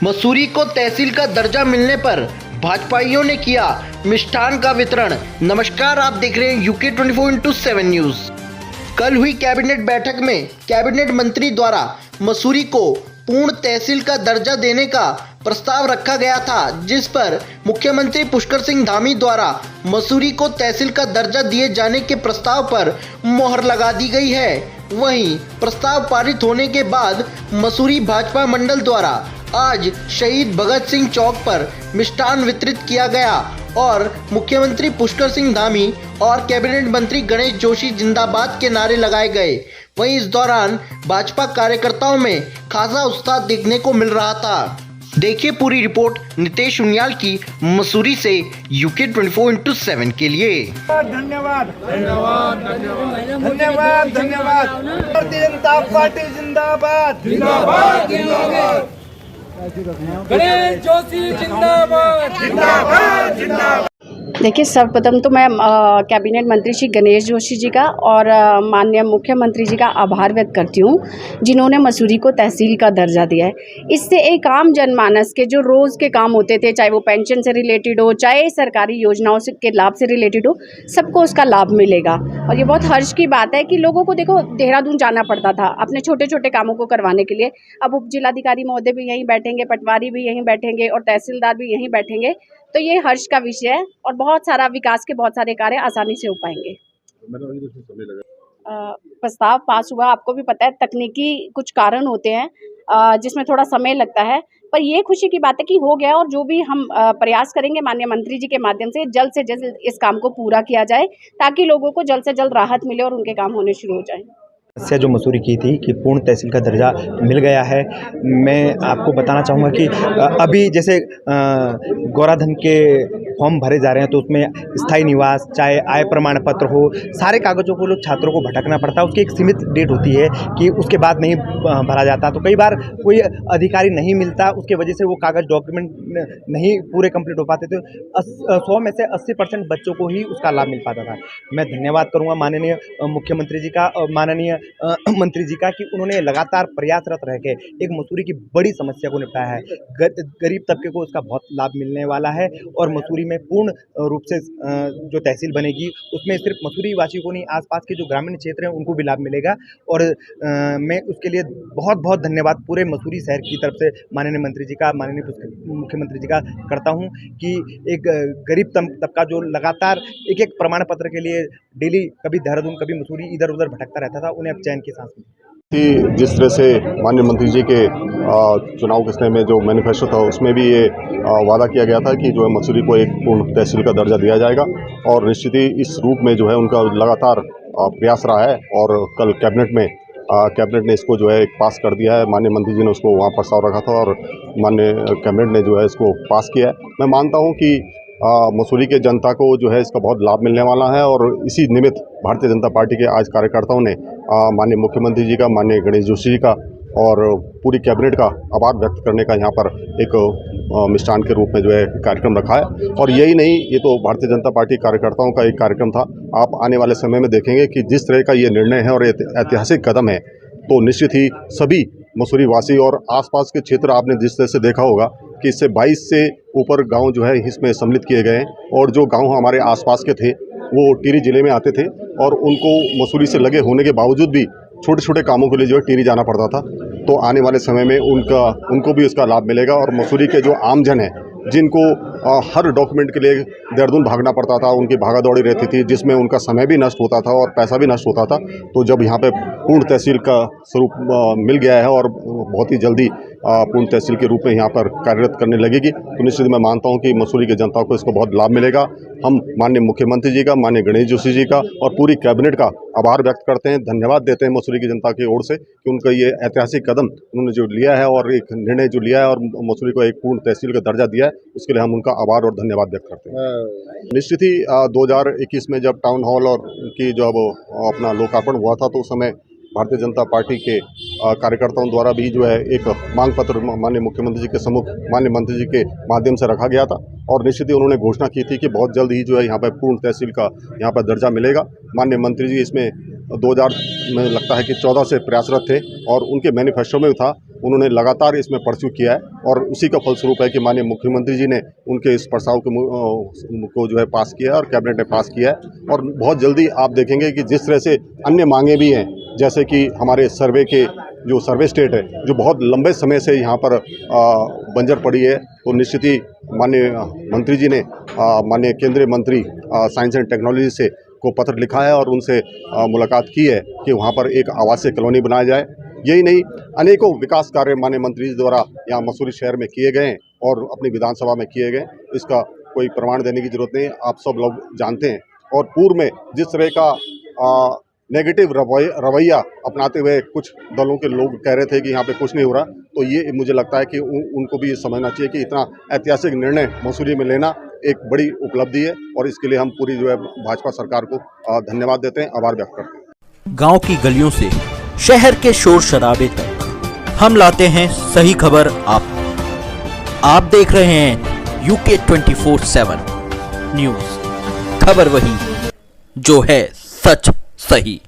मसूरी को तहसील का दर्जा मिलने पर भाजपाइयों ने किया मिष्ठान का वितरण। नमस्कार, आप देख रहे हैं यूके 24/7 न्यूज। कल हुई कैबिनेट बैठक में कैबिनेट मंत्री द्वारा मसूरी को पूर्ण तहसील का दर्जा देने का प्रस्ताव रखा गया था, जिस पर मुख्यमंत्री पुष्कर सिंह धामी द्वारा मसूरी को तहसील का दर्जा दिए जाने के प्रस्ताव पर मोहर लगा दी गई है। वहीं प्रस्ताव पारित होने के बाद मसूरी भाजपा मंडल द्वारा आज शहीद भगत सिंह चौक पर मिष्ठान वितरित किया गया और मुख्यमंत्री पुष्कर सिंह धामी और कैबिनेट मंत्री गणेश जोशी जिंदाबाद के नारे लगाए गए। वहीं इस दौरान भाजपा कार्यकर्ताओं में खासा उत्साह देखने को मिल रहा था। देखिए पूरी रिपोर्ट नितेश उनियाल की मसूरी से यूके 24/7 के लिए। धन्यवाद धन्यवाद धन्यवाद धन्यवाद। भारतीय जनता पार्टी जिंदाबाद जिंदाबाद जिंदाबाद। गणेश जोशी जिंदाबाद जिंदाबाद जिंदाबाद। देखिए, सर्वप्रथम तो मैं कैबिनेट मंत्री श्री गणेश जोशी जी का और माननीय मुख्यमंत्री जी का आभार व्यक्त करती हूँ, जिन्होंने मसूरी को तहसील का दर्जा दिया है। इससे एक आम जनमानस के जो रोज़ के काम होते थे, चाहे वो पेंशन से रिलेटेड हो, चाहे सरकारी योजनाओं से के लाभ से रिलेटेड हो, सबको उसका लाभ मिलेगा। और ये बहुत हर्ष की बात है कि लोगों को देखो देहरादून जाना पड़ता था अपने छोटे छोटे कामों को करवाने के लिए। अब उप जिलाधिकारी महोदय भी यहीं बैठेंगे, पटवारी भी यहीं बैठेंगे और तहसीलदार भी यहीं बैठेंगे, तो ये हर्ष का विषय है और बहुत सारा विकास के बहुत सारे कार्य आसानी से हो पाएंगे। प्रस्ताव पास हुआ, आपको भी पता है तकनीकी कुछ कारण होते हैं जिसमें थोड़ा समय लगता है, पर ये खुशी की बात है कि हो गया और जो भी हम प्रयास करेंगे माननीय मंत्री जी के माध्यम से जल्द इस काम को पूरा किया जाए, ताकि लोगों को जल्द से जल्द राहत मिले और उनके काम होने शुरू हो जाए। समस्या जो मसूरी की थी कि पूर्ण तहसील का दर्जा मिल गया है। मैं आपको बताना चाहूँगा कि अभी जैसे गौराधन के फॉर्म भरे जा रहे हैं, तो उसमें स्थायी निवास, चाहे आय प्रमाण पत्र हो, सारे कागज़ों को लोग छात्रों को भटकना पड़ता है। उसकी एक सीमित डेट होती है कि उसके बाद नहीं भरा जाता, तो कई बार कोई अधिकारी नहीं मिलता, उसके वजह से वो कागज़ डॉक्यूमेंट नहीं पूरे कंप्लीट हो पाते थे। 100 में से 80% बच्चों को ही उसका लाभ मिल पाता था। मैं धन्यवाद करूँगा माननीय मुख्यमंत्री जी का और माननीय मंत्री जी का कि उन्होंने लगातार प्रयासरत रह के एक मसूरी की बड़ी समस्या को निपटाया है। गरीब तबके को उसका बहुत लाभ मिलने वाला है और मसूरी में पूर्ण रूप से जो तहसील बनेगी उसमें सिर्फ मसूरी वासियों को नहीं, आसपास के जो ग्रामीण क्षेत्र हैं उनको भी लाभ मिलेगा। और मैं उसके लिए बहुत बहुत धन्यवाद पूरे मसूरी शहर की तरफ से माननीय मंत्री जी का, माननीय मुख्यमंत्री जी का करता हूँ कि एक गरीब तबका जो लगातार एक प्रमाण पत्र के लिए डेली कभी देहरादून कभी मसूरी इधर उधर भटकता रहता था, उन्हें अब चैन की सांस मिली। जिस तरह से माननीय मंत्री जी के चुनाव के समय में जो मैनिफेस्टो था उसमें भी ये वादा किया गया था कि जो है मसूरी को एक पूर्ण तहसील का दर्जा दिया जाएगा, और निश्चित ही इस रूप में जो है उनका लगातार प्रयास रहा है। और कल कैबिनेट ने इसको जो है पास कर दिया है। माननीय मंत्री जी ने उसको वहाँ प्रस्ताव रखा था और माननीय कैबिनेट ने जो है इसको पास किया है। मैं मानता हूँ कि मसूरी के जनता को जो है इसका बहुत लाभ मिलने वाला है, और इसी निमित्त भारतीय जनता पार्टी के आज कार्यकर्ताओं ने माननीय मुख्यमंत्री जी का, माननीय गणेश जोशी जी का और पूरी कैबिनेट का आभार व्यक्त करने का यहाँ पर एक मिष्ठान के रूप में जो है कार्यक्रम रखा है। और यही नहीं, ये तो भारतीय जनता पार्टी कार्यकर्ताओं का एक कार्यक्रम था। आप आने वाले समय में देखेंगे कि जिस तरह का ये निर्णय है और ऐतिहासिक कदम है, तो निश्चित ही सभी मसूरी वासी और आसपास के क्षेत्र, आपने जिस तरह से देखा होगा कि इससे 22 से ऊपर गांव जो है इसमें सम्मिलित किए गए हैं, और जो गांव हमारे आसपास के थे वो टिहरी जिले में आते थे, और उनको मसूरी से लगे होने के बावजूद भी छोटे छोटे कामों के लिए जो है टिहरी जाना पड़ता था। तो आने वाले समय में उनको भी इसका लाभ मिलेगा। और मसूरी के जो आमजन है, जिनको हर डॉक्यूमेंट के लिए देहरादून भागना पड़ता था, उनकी भागा दौड़ी रहती थी, जिसमें उनका समय भी नष्ट होता था और पैसा भी नष्ट होता था, तो जब यहाँ पे पूर्ण तहसील का स्वरूप मिल गया है और बहुत ही जल्दी पूर्ण तहसील के रूप में यहाँ पर कार्यरत करने लगेगी, तो निश्चित मैं मानता हूँ कि मसूरी की जनता को इसको बहुत लाभ मिलेगा। हम माननीय मुख्यमंत्री जी का, माननीय गणेश जोशी जी का और पूरी कैबिनेट का आभार व्यक्त करते हैं, धन्यवाद देते हैं मसूरी की जनता की ओर से कि उनका ये ऐतिहासिक कदम उन्होंने जो लिया है और एक निर्णय जो लिया है और मसूरी को एक पूर्ण तहसील का दर्जा दिया है, उसके लिए हम उनका आभार और धन्यवाद व्यक्त करते हैं। निश्चित ही 2021 में जब टाउन हॉल और की जब अपना लोकार्पण हुआ था, तो उस समय भारतीय जनता पार्टी के कार्यकर्ताओं द्वारा भी जो है एक मांग पत्र माननीय मुख्यमंत्री जी के सम्मुख माननीय मंत्री जी के माध्यम से रखा गया था, और निश्चित ही उन्होंने घोषणा की थी कि बहुत जल्द ही जो है यहाँ पर पूर्ण तहसील का यहाँ पर दर्जा मिलेगा। माननीय मंत्री जी इसमें 2000 में लगता है कि 14 से प्रयासरत थे, और उनके मैनिफेस्टो में था उन्होंने लगातार इसमें परस्यू किया है और उसी का फलस्वरूप है कि माननीय मुख्यमंत्री जी ने उनके इस प्रस्ताव को जो है पास किया है और कैबिनेट ने पास किया है। और बहुत जल्दी आप देखेंगे कि जिस तरह से अन्य मांगे भी हैं, जैसे कि हमारे सर्वे के जो सर्वे स्टेट है जो बहुत लंबे समय से यहाँ पर बंजर पड़ी है, तो निश्चित ही माननीय मंत्री जी ने माननीय केंद्रीय मंत्री साइंस एंड टेक्नोलॉजी से को पत्र लिखा है और उनसे मुलाकात की है कि वहाँ पर एक आवासीय कॉलोनी बनाया जाए। यही नहीं, अनेकों विकास कार्य माननीय मंत्री जी द्वारा यहाँ मसूरी शहर में किए गए और अपनी विधानसभा में किए गए। इसका कोई प्रमाण देने की जरूरत नहीं, आप सब लोग जानते हैं। और पूर्व में जिस तरह का नेगेटिव रवैया अपनाते हुए कुछ दलों के लोग कह रहे थे कि यहाँ पे कुछ नहीं हो रहा, तो ये मुझे लगता है कि उनको भी ये समझना चाहिए कि इतना ऐतिहासिक निर्णय मसूरी में लेना एक बड़ी उपलब्धि है और इसके लिए हम पूरी जो है भाजपा सरकार को धन्यवाद देते हैं, आभार व्यक्त करते हैं। गांव की गलियों से शहर के शोर शराबे तक हम लाते हैं सही खबर आप देख रहे हैं यूके 24/7 न्यूज, खबर वही जो है सच सही।